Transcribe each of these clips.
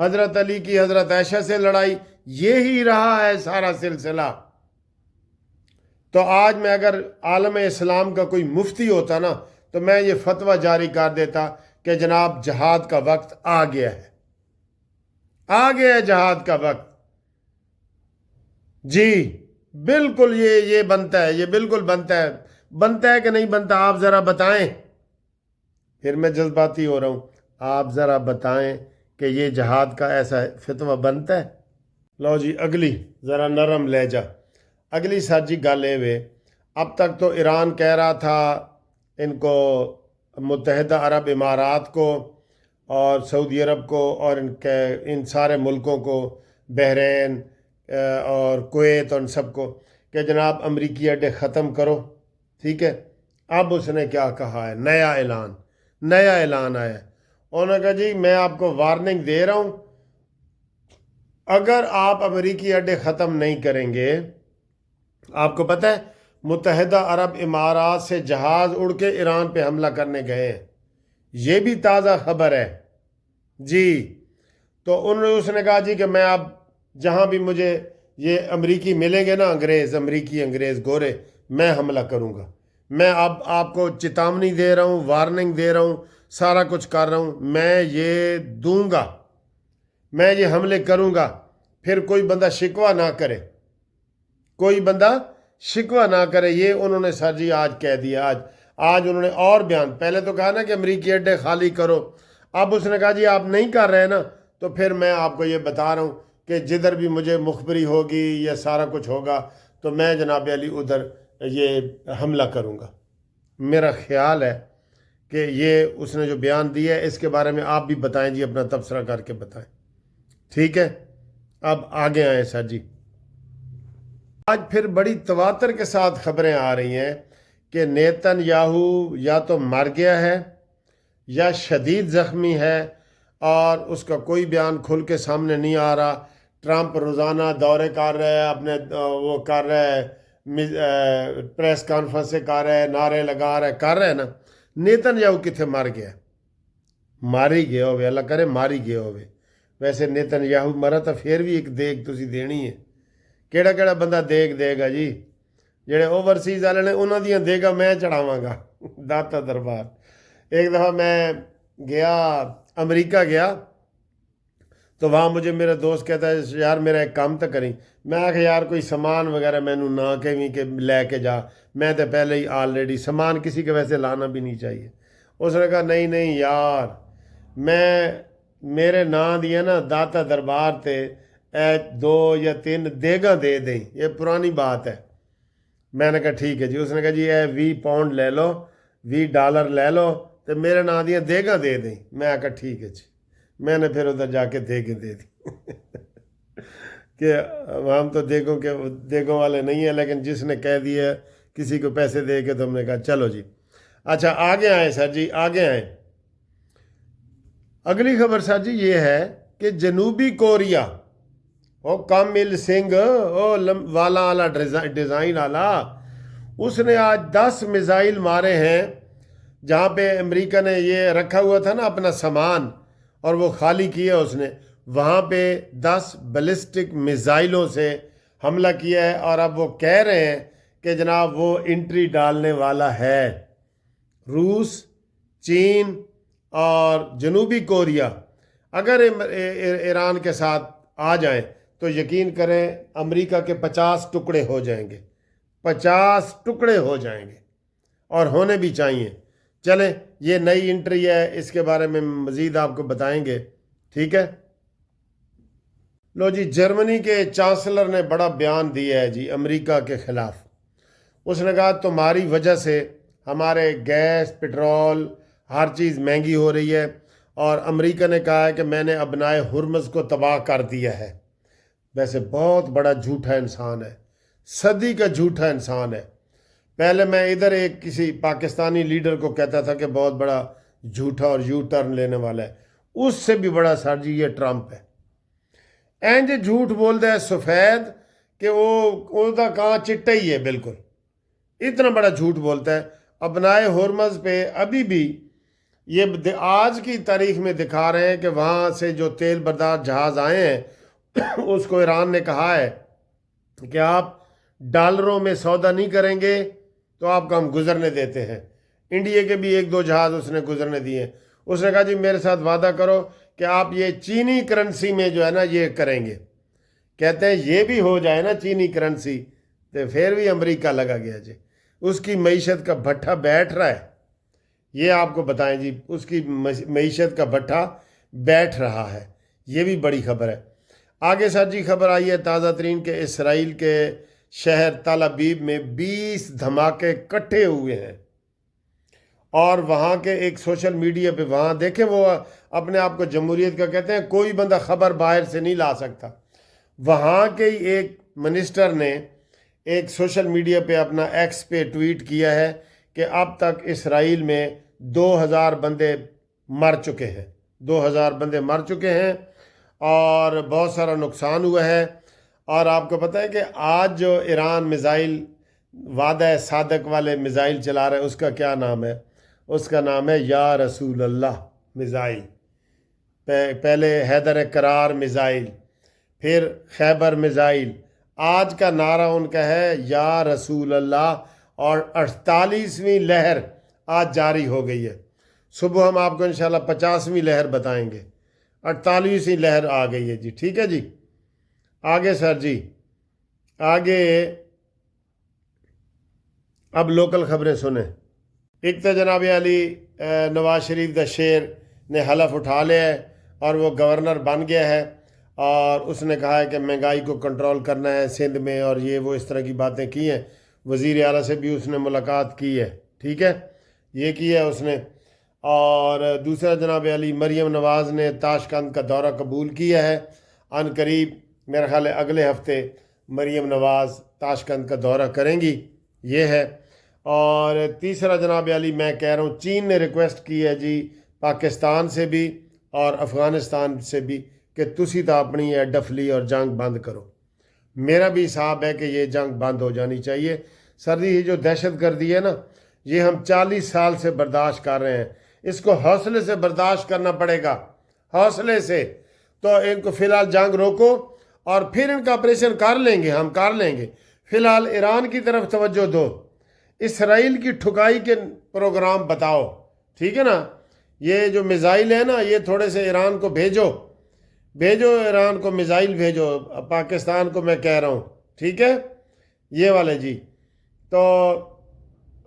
حضرت علی کی حضرت عائشہ سے لڑائی، یہی رہا ہے سارا سلسلہ۔ تو آج میں اگر عالم اسلام کا کوئی مفتی ہوتا نا تو میں یہ فتویٰ جاری کر دیتا کہ جناب جہاد کا وقت آ گیا ہے، آ گیا ہے جہاد کا وقت۔ جی بالکل یہ بنتا ہے، یہ بالکل بنتا ہے کہ نہیں بنتا؟ آپ ذرا بتائیں، پھر میں جذباتی ہو رہا ہوں، آپ ذرا بتائیں کہ یہ جہاد کا ایسا فتویٰ بنتا ہے؟ لو جی اگلی ذرا نرم لہجہ، اگلی سر جی گل اے اب تک تو ایران کہہ رہا تھا ان کو، متحدہ عرب امارات کو اور سعودی عرب کو اور ان سارے ملکوں کو، بحرین اور کویت اور ان سب کو، کہ جناب امریکی اڈے ختم کرو، ٹھیک ہے۔ اب اس نے کیا کہا ہے؟ نیا اعلان آیا ہے۔ انہوں نے کہا جی میں آپ کو وارننگ دے رہا ہوں، اگر آپ امریکی اڈے ختم نہیں کریں گے، آپ کو پتہ ہے متحدہ عرب امارات سے جہاز اڑ کے ایران پہ حملہ کرنے گئے ہیں، یہ بھی تازہ خبر ہے جی۔ تو اس نے کہا جی کہ میں اب جہاں بھی مجھے یہ امریکی ملیں گے نا، انگریز گورے، میں حملہ کروں گا۔ میں اب آپ کو چتاونی دے رہا ہوں، وارننگ دے رہا ہوں، سارا کچھ کر رہا ہوں، میں یہ دوں گا، میں یہ حملے کروں گا، پھر کوئی بندہ شکوہ نہ کرے، یہ انہوں نے سر جی آج کہہ دیا۔ آج انہوں نے اور بیان، پہلے تو کہا نا کہ امریکی اڈے خالی کرو، اب اس نے کہا جی آپ نہیں کر رہے نا، تو پھر میں آپ کو یہ بتا رہا ہوں کہ جدھر بھی مجھے مخبری ہوگی یا سارا کچھ ہوگا تو میں جناب علی ادھر یہ حملہ کروں گا۔ میرا خیال ہے کہ یہ اس نے جو بیان دیا ہے اس کے بارے میں آپ بھی بتائیں جی، اپنا تبصرہ کر کے بتائیں، ٹھیک ہے۔ اب آگے آئیں سر جی، آج پھر بڑی تواتر کے ساتھ خبریں آ رہی ہیں کہ نیتن یاہو یا تو مر گیا ہے یا شدید زخمی ہے، اور اس کا کوئی بیان کھل کے سامنے نہیں آ رہا۔ ٹرمپ روزانہ دورے کر رہا ہے، اپنے وہ کر رہا ہے، پریس کانفرنس سے کر رہا ہے، نعرے لگا رہا ہے، کر رہا ہے نا۔ نیتن یاہو کتنے مر گیا؟ ماری گیا ہوئے، اللہ کرے ماری گیا ہوئے۔ ویسے نیتن یاہو مرا تو پھر بھی ایک دیگ تسی دینی ہے، کیڑا بندہ دیگ دے گا جی؟ جڑے اوورسیز والے نے انہوں دیاں دیگا میں چڑھاواں گا داتا دربار۔ ایک دفعہ میں گیا امریکہ گیا تو وہاں مجھے میرا دوست کہتا ہے یار میرا ایک کام تو کریں، میں آخر یار کوئی سامان وغیرہ میں نہ کہیں کہ لے کے جا، میں تو پہلے ہی آلریڈی سامان کسی کے ویسے لانا بھی نہیں چاہیے۔ اس نے کہا نہیں یار، میرے نا دیا نا داتا دربار تے 2 یا 3 دیگاں دے دیں، یہ پرانی بات ہے۔ میں نے کہا ٹھیک ہے جی۔ اس نے کہا جی 20 پاؤنڈ لے لو، $20 لے لو تو میرے نا دیا دیگاں دے دیں۔ میں کہا ٹھیک ہے جی۔ میں نے پھر ادھر جا کے دیگیں دے دی کہ ہم تو دیگوں والے نہیں ہیں، لیکن جس نے کہہ دیا کسی کو پیسے دے کے تو ہم نے کہا چلو جی۔ اچھا آگے آئیں سر جی، آگے آئیں۔ اگلی خبر سر جی یہ ہے کہ جنوبی کوریا، او کامل سنگھ، او والا ڈیزائن والا، اس نے آج 10 میزائل مارے ہیں جہاں پہ امریکہ نے یہ رکھا ہوا تھا نا اپنا سامان، اور وہ خالی کیا اس نے، وہاں پہ 10 بیلسٹک میزائلوں سے حملہ کیا ہے، اور اب وہ کہہ رہے ہیں کہ جناب وہ انٹری ڈالنے والا ہے۔ روس، چین اور جنوبی کوریا اگر ایران کے ساتھ آ جائیں تو یقین کریں امریکہ کے 50 ٹکڑے ہو جائیں گے، 50 ٹکڑے ہو جائیں گے، اور ہونے بھی چاہیے۔ چلیں یہ نئی انٹری ہے، اس کے بارے میں مزید آپ کو بتائیں گے، ٹھیک ہے۔ لو جی جرمنی کے چانسلر نے بڑا بیان دیا ہے جی امریکہ کے خلاف۔ اس نے کہا تمہاری وجہ سے ہمارے گیس، پٹرول، ہر چیز مہنگی ہو رہی ہے، اور امریکہ نے کہا ہے کہ میں نے ابنائے ہرمز کو تباہ کر دیا ہے۔ ویسے بہت بڑا جھوٹا انسان ہے، صدی کا جھوٹا انسان ہے۔ پہلے میں ادھر ایک کسی پاکستانی لیڈر کو کہتا تھا کہ بہت بڑا جھوٹا اور یو ٹرن لینے والا ہے، اس سے بھی بڑا سر جی یہ ٹرمپ ہے۔ اینج جھوٹ بولتا ہے سفید کہ وہ کہاں چٹا ہی ہے، بالکل اتنا بڑا جھوٹ بولتا ہے۔ ابنائے ہرمز پہ ابھی بھی یہ آج کی تاریخ میں دکھا رہے ہیں کہ وہاں سے جو تیل بردار جہاز آئے ہیں اس کو ایران نے کہا ہے کہ آپ ڈالروں میں سودا نہیں کریں گے تو آپ کو ہم گزرنے دیتے ہیں۔ انڈیا کے بھی 1-2 جہاز اس نے گزرنے دیے۔ اس نے کہا جی میرے ساتھ وعدہ کرو کہ آپ یہ چینی کرنسی میں جو ہے نا یہ کریں گے۔ کہتے ہیں یہ بھی ہو جائے نا چینی کرنسی تو پھر بھی امریکہ لگا گیا جی، اس کی معیشت کا بھٹا بیٹھ رہا ہے۔ یہ آپ کو بتائیں جی، اس کی معیشت کا بھٹا بیٹھ رہا ہے۔ یہ بھی بڑی خبر ہے۔ آگے سر جی خبر آئی ہے تازہ ترین کہ اسرائیل کے شہر تل ابیب میں 20 دھماکے کٹھے ہوئے ہیں، اور وہاں کے ایک سوشل میڈیا پہ وہاں دیکھیں وہ اپنے آپ کو جمہوریت کا کہتے ہیں، کوئی بندہ خبر باہر سے نہیں لا سکتا۔ وہاں کے ہی ایک منسٹر نے ایک سوشل میڈیا پہ اپنا ایکس پہ ٹویٹ کیا ہے کہ اب تک اسرائیل میں 2000 بندے مر چکے ہیں، 2000 بندے مر چکے ہیں اور بہت سارا نقصان ہوا ہے۔ اور آپ کو پتہ ہے کہ آج جو ایران میزائل وعدہ صادق والے میزائل چلا رہے ہیں اس کا کیا نام ہے؟ اس کا نام ہے یا رسول اللہ میزائل۔ پہلے حیدر کرار میزائل، پھر خیبر میزائل، آج کا نعرہ ان کا ہے یا رسول اللہ، اور 48ویں لہر آج جاری ہو گئی ہے۔ صبح ہم آپ کو انشاءاللہ 50ویں لہر بتائیں گے، 48ویں لہر آ گئی ہے جی، ٹھیک ہے جی۔ آگے سر جی، آگے اب لوکل خبریں سنیں۔ ایک تو جناب علی نواز شریف دا شیر نے حلف اٹھا لیا ہے اور وہ گورنر بن گیا ہے، اور اس نے کہا ہے کہ مہنگائی کو کنٹرول کرنا ہے سندھ میں، اور یہ وہ اس طرح کی باتیں کی ہیں۔ وزیر اعلیٰ سے بھی اس نے ملاقات کی ہے، ٹھیک ہے، یہ کی ہے اس نے۔ اور دوسرا جناب علی مریم نواز نے تاشقند کا دورہ قبول کیا ہے، عن قریب میرا خیال ہے اگلے ہفتے مریم نواز تاشقند کا دورہ کریں گی، یہ ہے۔ اور تیسرا جناب علی میں کہہ رہا ہوں چین نے ریکویسٹ کی ہے جی پاکستان سے بھی اور افغانستان سے بھی کہ تسی تو اپنی یہ ڈفلی اور جنگ بند کرو۔ میرا بھی حساب ہے کہ یہ جنگ بند ہو جانی چاہیے۔ سردی یہ جو دہشت گردی ہے نا، یہ ہم 40 سال سے برداشت کر رہے ہیں، اس کو حوصلے سے برداشت کرنا پڑے گا، حوصلے سے۔ تو ان کو فی الحال جنگ روکو اور پھر ان کا آپریشن کر لیں گے، ہم کر لیں گے۔ فی الحال ایران کی طرف توجہ دو، اسرائیل کی ٹھکائی کے پروگرام بتاؤ، ٹھیک ہے نا۔ یہ جو میزائل ہے نا، یہ تھوڑے سے ایران کو بھیجو ایران کو میزائل بھیجو، پاکستان کو میں کہہ رہا ہوں، ٹھیک ہے، یہ والے جی۔ تو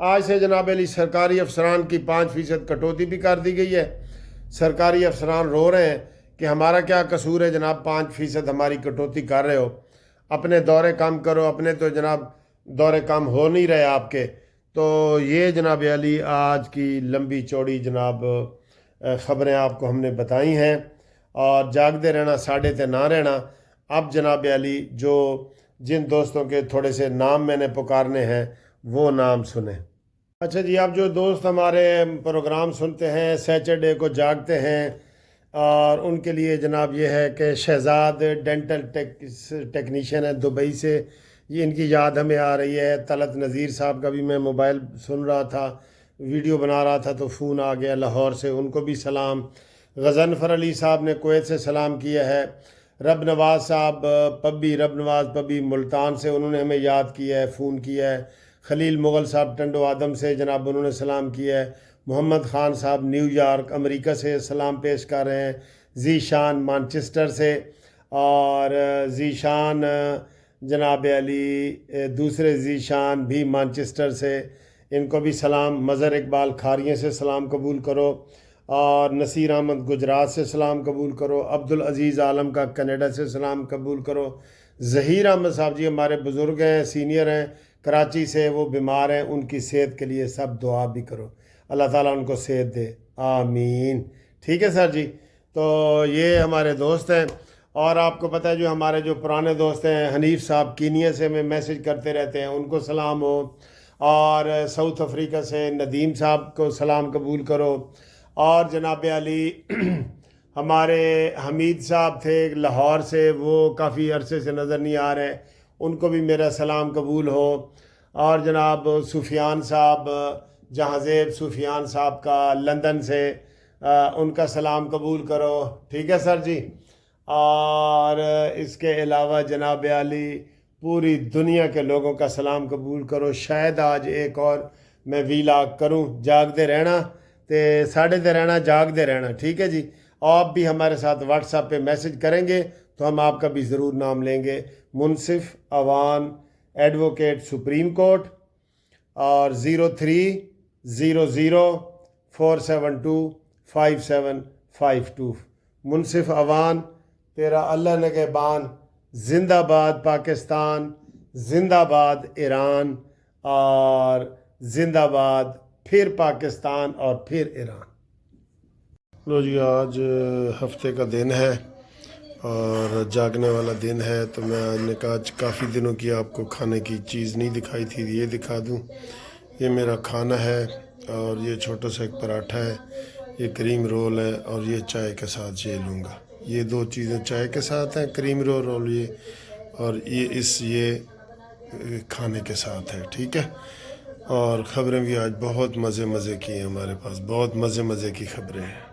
آج سے جناب علی سرکاری افسران کی 5% کٹوتی بھی کر دی گئی ہے۔ سرکاری افسران رو رہے ہیں کہ ہمارا کیا قصور ہے جناب، 5% ہماری کٹوتی کر رہے ہو، اپنے دورے کم کرو، اپنے تو جناب دورے کم ہو نہیں رہے آپ کے۔ تو یہ جناب علی آج کی لمبی چوڑی جناب خبریں آپ کو ہم نے بتائی ہیں، اور جاگتے رہنا، ساڑھے تے نہ رہنا۔ اب جناب علی جو جن دوستوں کے تھوڑے سے نام میں نے پکارنے ہیں وہ نام سنیں۔ اچھا جی، اب جو دوست ہمارے پروگرام سنتے ہیں سیچرڈے کو جاگتے ہیں، اور ان کے لیے جناب یہ ہے کہ شہزاد ڈینٹل ٹیکنیشین ہے دبئی سے، یہ ان کی یاد ہمیں آ رہی ہے۔ طلعت نذیر صاحب کا بھی میں موبائل سن رہا تھا، ویڈیو بنا رہا تھا تو فون آ گیا لاہور سے، ان کو بھی سلام۔ غضنفر علی صاحب نے کویت سے سلام کیا ہے۔ رب نواز صاحب رب نواز پبی ملتان سے، انہوں نے ہمیں یاد کیا ہے، فون کیا ہے۔ خلیل مغل صاحب ٹنڈو آدم سے جناب انہوں نے سلام کیا ہے۔ محمد خان صاحب نیو یارک امریکہ سے سلام پیش کر رہے ہیں۔ ذیشان مانچسٹر سے، اور ذیشان جناب علی دوسرے ذیشان بھی مانچسٹر سے، ان کو بھی سلام۔ مظہر اقبال کھاریے سے سلام قبول کرو، اور نصیر احمد گجرات سے سلام قبول کرو۔ عبدالعزیز عالم کا کینیڈا سے سلام قبول کرو۔ ظہیر احمد صاحب جی ہمارے بزرگ ہیں، سینئر ہیں، کراچی سے، وہ بیمار ہیں، ان کی صحت کے لیے سب دعا بھی کرو، اللہ تعالیٰ ان کو صحت دے، آمین، ٹھیک ہے سر جی۔ تو یہ ہمارے دوست ہیں، اور آپ کو پتہ ہے جو ہمارے جو پرانے دوست ہیں حنیف صاحب کینیا سے ہمیں میسج کرتے رہتے ہیں، ان کو سلام ہو۔ اور ساؤتھ افریقہ سے ندیم صاحب کو سلام قبول کرو۔ اور جناب علی ہمارے حمید صاحب تھے لاہور سے، وہ کافی عرصے سے نظر نہیں آ رہے، ان کو بھی میرا سلام قبول ہو۔ اور جناب سفیان صاحب، جہاں زیب سفیان صاحب کا لندن سے ان کا سلام قبول کرو، ٹھیک ہے سر جی. اور اس کے علاوہ جناب عالی پوری دنیا کے لوگوں کا سلام قبول کرو. شاید آج ایک اور میں ویلاگ کروں. جاگتے رہنا تے ساڑھے تے رہنا، جاگتے رہنا، ٹھیک ہے جی. آپ بھی ہمارے ساتھ واٹس ایپ پہ میسج کریں گے تو ہم آپ کا بھی ضرور نام لیں گے. منصف اوان ایڈوکیٹ سپریم کورٹ، اور 030047255752. منصف اوان، تیرا اللہ نگہبان. زندہ باد پاکستان، زندہ باد ایران، اور زندہ باد پھر پاکستان اور پھر ایران. لو جی، آج ہفتے کا دن ہے اور جاگنے والا دن ہے، تو میں نے کہا آج کافی دنوں کی آپ کو کھانے کی چیز نہیں دکھائی تھی، یہ دکھا دوں. یہ میرا کھانا ہے، اور یہ چھوٹا سا ایک پراٹھا ہے، یہ کریم رول ہے، اور یہ چائے کے ساتھ یہ لوں گا. یہ دو چیزیں چائے کے ساتھ ہیں، کریم رول اور یہ کھانے کے ساتھ ہے، ٹھیک ہے. اور خبریں بھی آج بہت مزے کی ہیں ہمارے پاس، بہت مزے کی خبریں ہیں.